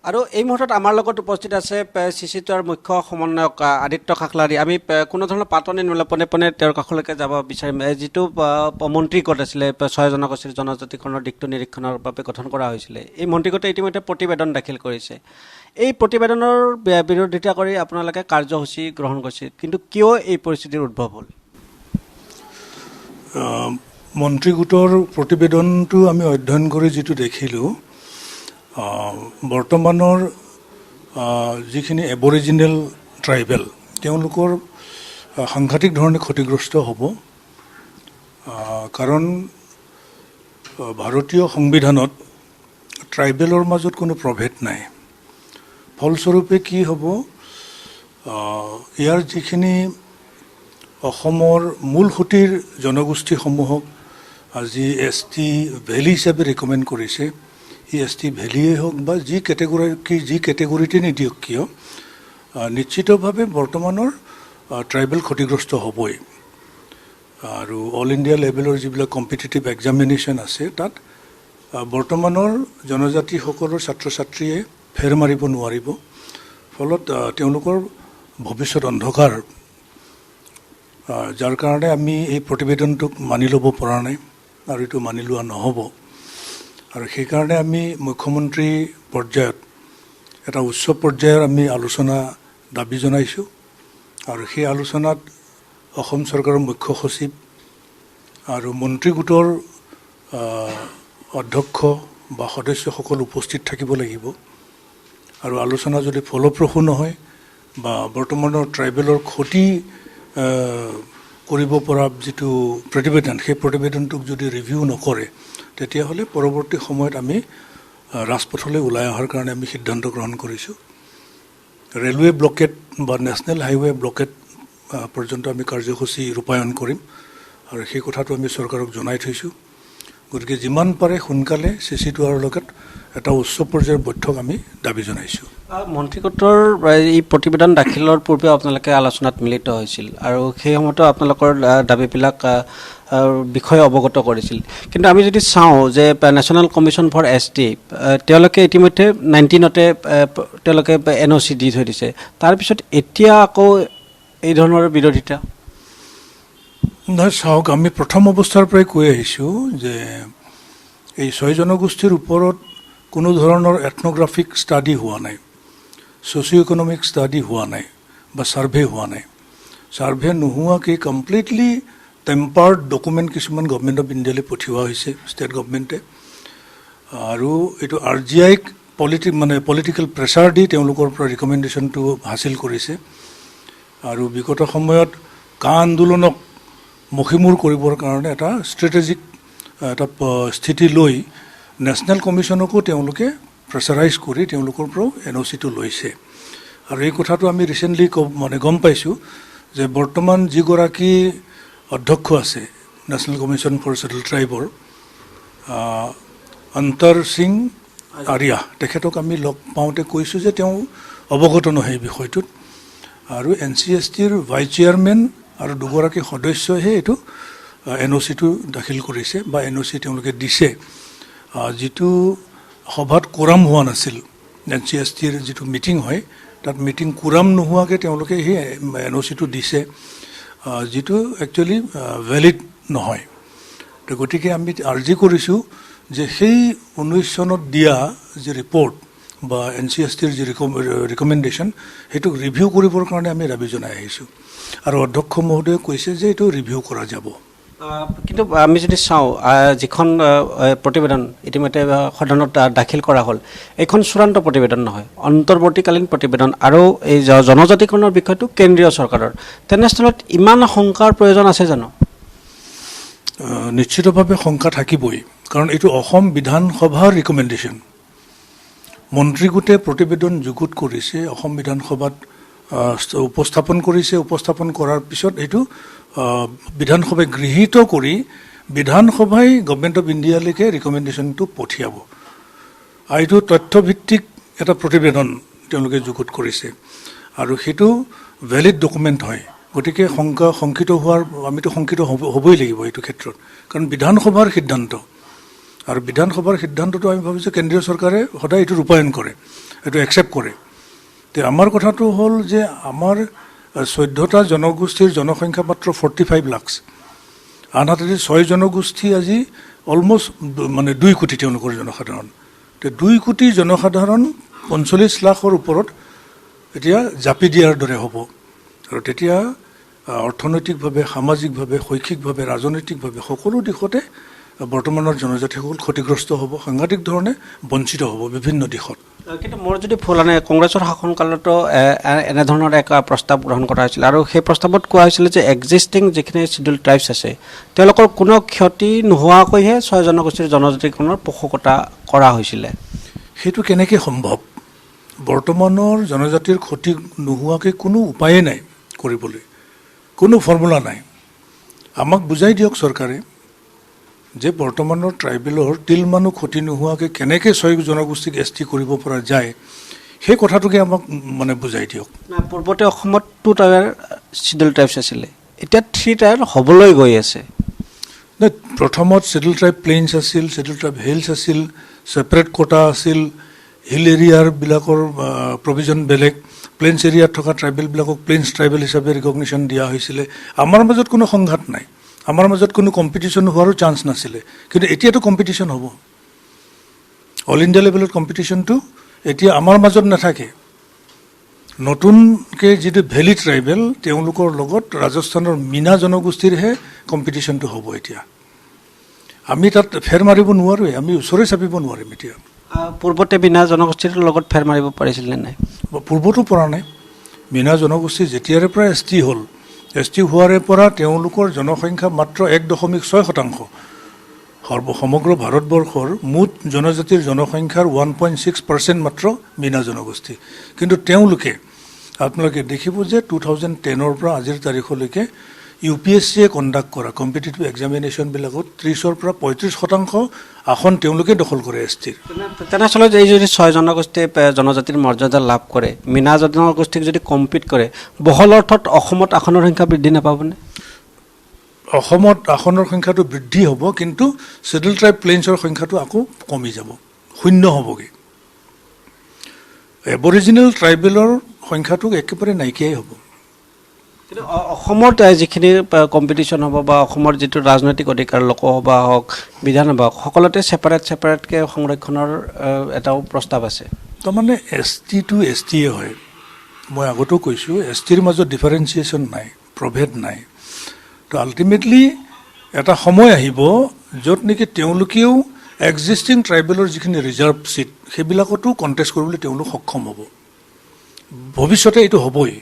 আৰু এই মুহূৰ্তত আমাৰ লগত উপস্থিত আছে চিচিটোৰ মুখ্য সমন্বয়ক আদিত্য খাখলাৰী। আমি কোনো ধৰণৰ পাতনি নোলোৱাকৈ পোনে তেওঁৰ কাষলৈকে যাব বিচাৰিম। যিটো মন্ত্ৰী গোট আছিলে 6 জনগোষ্ঠীৰ জনজাতিকৰণৰ দিশটো নিৰীক্ষণৰ বাবে গঠন কৰা হৈছিলে, এই মন্ত্ৰী গোটে ইতিমধ্যে প্ৰতিবেদন দাখিল কৰিছে। এই প্ৰতিবেদনৰ বিৰোধিতা কৰি আপোনালোকে কাৰ্যসূচী গ্ৰহণ কৰিছে, কিন্তু কিয় এই পৰিস্থিতিৰ উদ্ভৱ হ'ল? মন্ত্ৰী গোটৰ প্ৰতিবেদনটো আমি অধ্যয়ন কৰি যিটো দেখিলোঁ, বৰ্তমানৰ যিখিনি এবৰিজিনেল ট্ৰাইবেল তেওঁলোকৰ সাংঘাতিক ধৰণে ক্ষতিগ্ৰস্ত হ'ব। কাৰণ ভাৰতীয় সংবিধানত ট্ৰাইবেলৰ মাজত কোনো প্ৰভেদ নাই। ফলস্বৰূপে কি হ'ব, ইয়াৰ যিখিনি অসমৰ মূল সুঁতিৰ জনগোষ্ঠীসমূহক আজি ST ভেলী হিচাপে ৰিকমেণ্ড কৰিছে, এই ST ভেলীয়ে হওক বা যি কেটেগৰীতে নিদিয়ক কিয়, নিশ্চিতভাৱে বৰ্তমানৰ ট্ৰাইবেল ক্ষতিগ্ৰস্ত হ'বই। আৰু অল ইণ্ডিয়া লেভেলৰ যিবিলাক কম্পিটিটিভ এক্সামিনেশ্যন আছে, তাত বৰ্তমানৰ জনজাতিসকলৰ ছাত্ৰ ছাত্ৰীয়ে ফেৰ মাৰিব নোৱাৰিব। ফলত তেওঁলোকৰ ভৱিষ্যত অন্ধকাৰ, যাৰ কাৰণে আমি এই প্ৰতিবেদনটোক মানি ল'ব পৰা নাই আৰু এইটো মানি লোৱা নহ'ব। আৰু সেইকাৰণে আমি মুখ্যমন্ত্ৰী পৰ্যায়ত এটা উচ্চ পৰ্যায়ৰ আমি আলোচনা দাবী জনাইছোঁ। আৰু সেই আলোচনাত অসম চৰকাৰৰ মুখ্য সচিব আৰু মন্ত্ৰী গোটৰ অধ্যক্ষ বা সদস্যসকল উপস্থিত থাকিব লাগিব। আৰু আলোচনা যদি ফলপ্ৰসূ নহয় বা বৰ্তমানৰ ট্ৰাইবেলৰ ক্ষতি কৰিব পৰা যিটো প্ৰতিবেদন, সেই প্ৰতিবেদনটোক যদি ৰিভিউ নকৰে, তেতিয়াহ'লে পৰৱৰ্তী সময়ত আমি ৰাজপথলৈ ওলাই অহাৰ কাৰণে আমি সিদ্ধান্ত গ্ৰহণ কৰিছোঁ। ৰেলৱে ব্লকেট বা নেশ্যনেল হাইৱে ব্লকেট পৰ্যন্ত আমি কাৰ্যসূচী ৰূপায়ণ কৰিম আৰু সেই কথাটো আমি চৰকাৰক জনাই থৈছোঁ। গতিকে যিমান পাৰে সোনকালে চিচিটোৰ লগত এটা উচ্চ পৰ্যায়ৰ বৈঠক আমি দাবী জনাইছোঁ। মন্ত্ৰী গোটৰ এই প্ৰতিবেদন দাখিলৰ পূৰ্বে আপোনালোকে আলোচনাত মিলিত হৈছিল আৰু সেই সময়তো আপোনালোকৰ দাবীবিলাক বিষয়ে অৱগত কৰিছিল। কিন্তু আমি যদি চাওঁ যে নেশ্যনেল কমিশ্যন ফৰ ST তেওঁলোকে ইতিমধ্যে 19তে তেওঁলোকে NOC দি থৈ দিছে। তাৰপিছত এতিয়া আকৌ এই ধৰণৰ বিৰোধিতা? নহয়, চাওক, আমি প্ৰথম অৱস্থাৰ পৰাই কৈ আহিছোঁ যে এই 6 জনগোষ্ঠীৰ ওপৰত কোনো ধৰণৰ এথন'গ্ৰাফিক ষ্টাডি হোৱা নাই, ছ'চিঅ' ইকনমিক ষ্টাডি হোৱা নাই বা ছাৰ্ভে হোৱা নাই। ছাৰ্ভে নোহোৱাকৈ কমপ্লিটলি টেম্পাৰ্ড ডকুমেণ্ট কিছুমান গভৰ্ণমেণ্ট অফ ইণ্ডিয়ালৈ পঠিওৱা হৈছে, ষ্টেট গভৰ্ণমেণ্টে। আৰু এইটো RGIক পলিটিকেল প্ৰেছাৰ দি তেওঁলোকৰ পৰা ৰিকমেণ্ডেশ্যনটো হাচিল কৰিছে। আৰু বিগত সময়ত আন্দোলনক মষিমূৰ কৰিবৰ কাৰণে এটা ষ্ট্ৰেটেজিক এটা স্থিতি লৈ নেশ্যনেল কমিশ্যনকো তেওঁলোকে প্ৰেছাৰাইজ কৰি তেওঁলোকৰ পৰাও NOCটো লৈছে। আৰু এই কথাটো আমি ৰিচেণ্টলি গম পাইছোঁ যে বৰ্তমান যিগৰাকী অধ্যক্ষ আছে নেশ্যনেল কমিশ্যন ফৰ ছেটেল ট্ৰাইবৰ, অন্তৰ সিং আৰিয়া, তেখেতক আমি লগ পাওঁতে কৈছোঁ যে তেওঁ অৱগত নহয় এই বিষয়টোত। আৰু NCSTৰ ভাইচ চেয়াৰমেন আৰু দুগৰাকী সদস্যইহে এইটো NOCটো দাখিল কৰিছে বা NOC তেওঁলোকে দিছে। যিটো সভাত কোৰাম হোৱা নাছিল, NCSTৰ যিটো মিটিং হয় তাত মিটিং কোৰাম নোহোৱাকৈ তেওঁলোকে সেই NOCটো দিছে, যিটো একচুৱেলি ভেলিড নহয়। তো গতিকে আমি আৰ্জি কৰিছোঁ যে সেই 19 চনত দিয়া যি ৰিপৰ্ট বা NCSTৰ যি ৰিকমেণ্ডেশ্যন, সেইটোক ৰিভিউ কৰিবৰ কাৰণে আমি দাবী জনাই আহিছোঁ। আৰু অধ্যক্ষ মহোদয়ে কৈছে যে এইটো ৰিভিউ কৰা যাব। কিন্তু আমি যদি চাওঁ, যিখন প্ৰতিবেদন ইতিমধ্যে সদনত দাখিল কৰা হ'ল, এইখন চূড়ান্ত প্ৰতিবেদন নহয়, অন্তৰ্বৰ্তীকালীন প্ৰতিবেদন আৰু এই জনজাতিকৰণৰ বিষয়টো কেন্দ্ৰীয় চৰকাৰৰ। তেনেস্থলত ইমান শংকাৰ প্ৰয়োজন আছে জানো? নিশ্চিতভাৱে শংকা থাকিবই, কাৰণ এইটো অসম বিধানসভাৰ ৰিকমেণ্ডেশ্যন। মন্ত্ৰী গোটে প্ৰতিবেদন যুগুত কৰিছে, অসম বিধানসভাত উপস্থাপন কৰিছে। উপস্থাপন কৰাৰ পিছত এইটো বিধানসভাই গৃহীত কৰি বিধানসভাই গভৰ্ণমেণ্ট অফ ইণ্ডিয়ালৈকে ৰিকমেণ্ডেশ্যনটো পঠিয়াব। এইটো তথ্যভিত্তিক এটা প্ৰতিবেদন তেওঁলোকে যুগুত কৰিছে আৰু সেইটো ভেলিড ডকুমেণ্ট হয়। গতিকে আমিতো শংকিত হ'বই লাগিব এইটো ক্ষেত্ৰত, কাৰণ বিধানসভাৰ সিদ্ধান্ত। আৰু বিধানসভাৰ সিদ্ধান্তটো আমি ভাবিছোঁ কেন্দ্ৰীয় চৰকাৰে সদায় এইটো ৰূপায়ণ কৰে, এইটো একচেপ্ট কৰে। তে আমাৰ কথাটো হ'ল যে আমাৰ 14টা জনগোষ্ঠীৰ জনসংখ্যা মাত্ৰ 45 লাখ, আনহাতে 6 জনগোষ্ঠী আজি অলমষ্ট মানে 2 কোটি তেওঁলোকৰ জনসাধাৰণ। তে 2 কোটি জনসাধাৰণ 45 লাখৰ ওপৰত এতিয়া জাপি দিয়াৰ দৰে হ'ব। আৰু তেতিয়া অৰ্থনৈতিকভাৱে, সামাজিকভাৱে, শৈক্ষিকভাৱে, ৰাজনৈতিকভাৱে সকলো দিশতে বৰ্তমানৰ জনজাতিসকল ক্ষতিগ্ৰস্ত হ'ব, সাংঘাতিক ধৰণে বঞ্চিত হ'ব বিভিন্ন দিশত। কিন্তু মোৰ যদি ভুল নাই, কংগ্ৰেছৰ শাসনকালতো এনেধৰণৰ এক প্ৰস্তাৱ গ্ৰহণ কৰা হৈছিল আৰু সেই প্ৰস্তাৱত কোৱা হৈছিলে যে এক্সিষ্টিং যিখিনি চিডিউল ট্ৰাইবছ আছে তেওঁলোকৰ কোনো ক্ষতি নোহোৱাকৈহে 6 জনগোষ্ঠীৰ জনজাতিখনৰ পোষকতা কৰা হৈছিলে। সেইটো কেনেকৈ সম্ভৱ? বৰ্তমানৰ জনজাতিৰ ক্ষতি নোহোৱাকৈ কোনো উপায়ে নাই কৰিবলৈ, কোনো ফৰ্মুলা নাই। আমাক বুজাই দিয়ক চৰকাৰে যে বৰ্তমানৰ ট্ৰাইবেলৰ তিলমানো ক্ষতি নোহোৱাকৈ কেনেকৈ 6 জনগোষ্ঠীক ST কৰিব পৰা যায়, সেই কথাটোকে আমাক মানে বুজাই দিয়ক। পূৰ্বতে অসমত 2 টায়াৰ চিডিউল ট্ৰাইবছ আছিলে, এতিয়া 3 টায়াৰ হ'বলৈ গৈ আছে। প্ৰথমত চিডিউল ট্ৰাইব প্লেইনছ আছিল, চিডিউল ট্ৰাইব হিলছ আছিল, ছেপাৰেট কোটা আছিল, হিল এৰিয়াৰবিলাকৰ প্ৰভিজন বেলেগ, প্লেইনছ এৰিয়াত থকা ট্ৰাইবেলবিলাকক প্লেইনছ ট্ৰাইবেল হিচাপে ৰিকগনিশ্যন দিয়া হৈছিলে। আমাৰ মাজত কোনো সংঘাত নাই, আমাৰ মাজত কোনো কম্পিটিশ্যন হোৱাৰো চান্স নাছিলে। কিন্তু এতিয়াতো কম্পিটিশ্যন হ'ব, অল ইণ্ডিয়া লেভেলত কম্পিটিশ্যনটো এতিয়া আমাৰ মাজত নাথাকে। নতুনকৈ যিটো ভেলী ট্ৰাইবেল তেওঁলোকৰ লগত ৰাজস্থানৰ মীনা জনগোষ্ঠীৰহে কম্পিটিশ্যনটো হ'ব। এতিয়া আমি তাত ফেৰ মাৰিব নোৱাৰোৱে, আমি ওচৰে চাপিব নোৱাৰিম। এতিয়া পূৰ্বতে মীনা জনগোষ্ঠীৰ লগত ফেৰ মাৰিব পাৰিছিল নে নাই? পূৰ্বতো পৰা নাই। মীনা জনগোষ্ঠী যেতিয়াৰে পৰা ST হ'ল, ST হোৱাৰে পৰা তেওঁলোকৰ জনসংখ্যা মাত্ৰ 1.6%। সমগ্ৰ ভাৰতবৰ্ষৰ মুঠ জনজাতিৰ জনসংখ্যাৰ 1.6% মাত্ৰ মীনা জনগোষ্ঠী। কিন্তু তেওঁলোকে আপোনালোকে দেখিব যে 2010ৰ পৰা আজিৰ তাৰিখলৈকে UPSCয়ে কণ্ডাক্ট কৰা কম্পিটিটিভ এক্সামিনেশ্যনবিলাকত 30ৰ পৰা 35% আসন তেওঁলোকে দখল কৰে STৰ। তেনেস্থলত এই যদি 6 জনগোষ্ঠীয়ে জনজাতিৰ মৰ্যাদা লাভ কৰে, মীনা জনগোষ্ঠীক যদি কম্পিট কৰে, বহল অৰ্থত অসমত আসনৰ সংখ্যা বৃদ্ধি নাপাবনে? অসমত আসনৰ সংখ্যাটো বৃদ্ধি হ'ব, কিন্তু চিডিউল ট্ৰাইব প্লেইনছৰ সংখ্যাটো আকৌ কমি যাব, শূন্য হ'বগৈ। এবৰিজিনেল ট্ৰাইবেলৰ সংখ্যাটো একেবাৰে নাইকিয়াই হ'ব। কিন্তু অসমত যিখিনি কম্পিটিশ্যন হ'ব বা অসমৰ যিটো ৰাজনৈতিক অধিকাৰ লোকসভা হওক, বিধানসভা হওক, সকলোতে ছেপাৰেটকৈ সংৰক্ষণৰ এটাও প্ৰস্তাৱ আছে। তাৰমানে STটো STয়ে হয়। মই আগতেও কৈছোঁ STৰ মাজত ডিফাৰেঞ্চিয়েশ্যন নাই, প্ৰভেদ নাই। তো আল্টিমেটলি এটা সময় আহিব য'ত নেকি তেওঁলোকেও এক্সিষ্টিং ট্ৰাইবেলৰ যিখিনি ৰিজাৰ্ভ ছিট সেইবিলাকতো কণ্টেষ্ট কৰিবলৈ তেওঁলোক সক্ষম হ'ব। ভৱিষ্যতে এইটো হ'বই,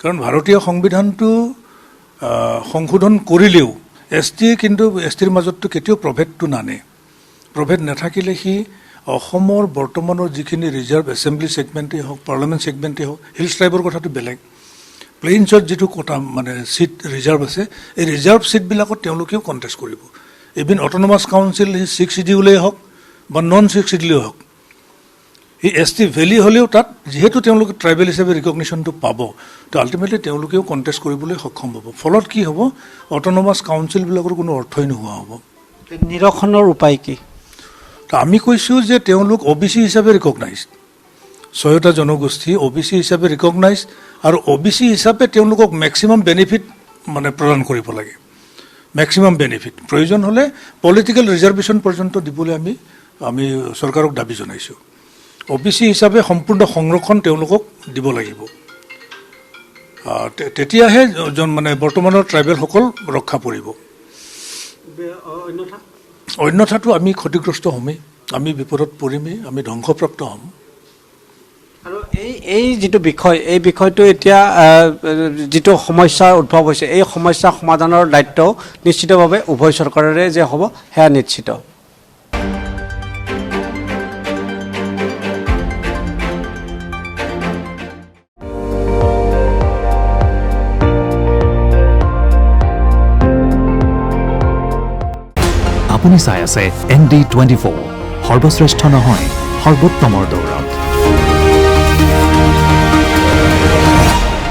কাৰণ ভাৰতীয় সংবিধানটো সংশোধন কৰিলেও STয়ে কিন্তু STৰ মাজততো কেতিয়াও প্ৰভেদটো নানে। প্ৰভেদ নাথাকিলে সি অসমৰ বৰ্তমানৰ যিখিনি ৰিজাৰ্ভ এছেম্বলি ছেগমেণ্টেই হওক, পাৰ্লামেণ্ট ছেগমেণ্টেই হওক, হিলছ ট্ৰাইবৰ কথাটো বেলেগ। প্লেইনছত যিটো কোটা মানে ছিট ৰিজাৰ্ভ আছে, এই ৰিজাৰ্ভ ছিটবিলাকত তেওঁলোকেও কণ্টেষ্ট কৰিব। ইভিন অট'নমাছ কাউন্সিল 6 চিডিউলেই হওক বা নন 6 চিডিউলেই হওক, এই ST ভেলী হ'লেও তাত যিহেতু তেওঁলোকে ট্ৰাইবেল হিচাপে ৰিকগনিশ্যনটো পাব, তো আল্টিমেটলি তেওঁলোকেও কণ্টেষ্ট কৰিবলৈ সক্ষম হ'ব। ফলত কি হ'ব, অট'নমাছ কাউন্সিলবিলাকৰ কোনো অৰ্থই নোহোৱা হ'ব। নিৰসনৰ উপায় কি? তো আমি কৈছোঁ যে তেওঁলোক OBC হিচাপে ৰিকগনাইজ, 6টা জনগোষ্ঠী OBC হিচাপে ৰিকগনাইজ, আৰু OBC হিচাপে তেওঁলোকক মেক্সিমাম বেনিফিট মানে প্ৰদান কৰিব লাগে। মেক্সিমাম বেনিফিট প্ৰয়োজন হ'লে পলিটিকেল ৰিজাৰ্ভেশ্যন পৰ্যন্ত দিবলৈ আমি চৰকাৰক দাবী জনাইছোঁ। OBC হিচাপে সম্পূৰ্ণ সংৰক্ষণ তেওঁলোকক দিব লাগিব, তেতিয়াহে মানে বৰ্তমানৰ ট্ৰাইবেলসকল ৰক্ষা পৰিব। অন্যথাটো আমি ক্ষতিগ্ৰস্ত হ'মেই, আমি বিপদত পৰিমেই, আমি ধ্বংসপ্ৰাপ্ত হ'ম। আৰু এই যিটো বিষয়, এই বিষয়টো এতিয়া যিটো সমস্যাৰ উদ্ভৱ হৈছে, এই সমস্যা সমাধানৰ দায়িত্ব নিশ্চিতভাৱে উভয় চৰকাৰৰে যে হ'ব সেয়া নিশ্চিত। আপুনি চাই আছে ND24, সৰ্বশ্ৰেষ্ঠ নহয় সৰ্বোত্তমৰ দৌৰ।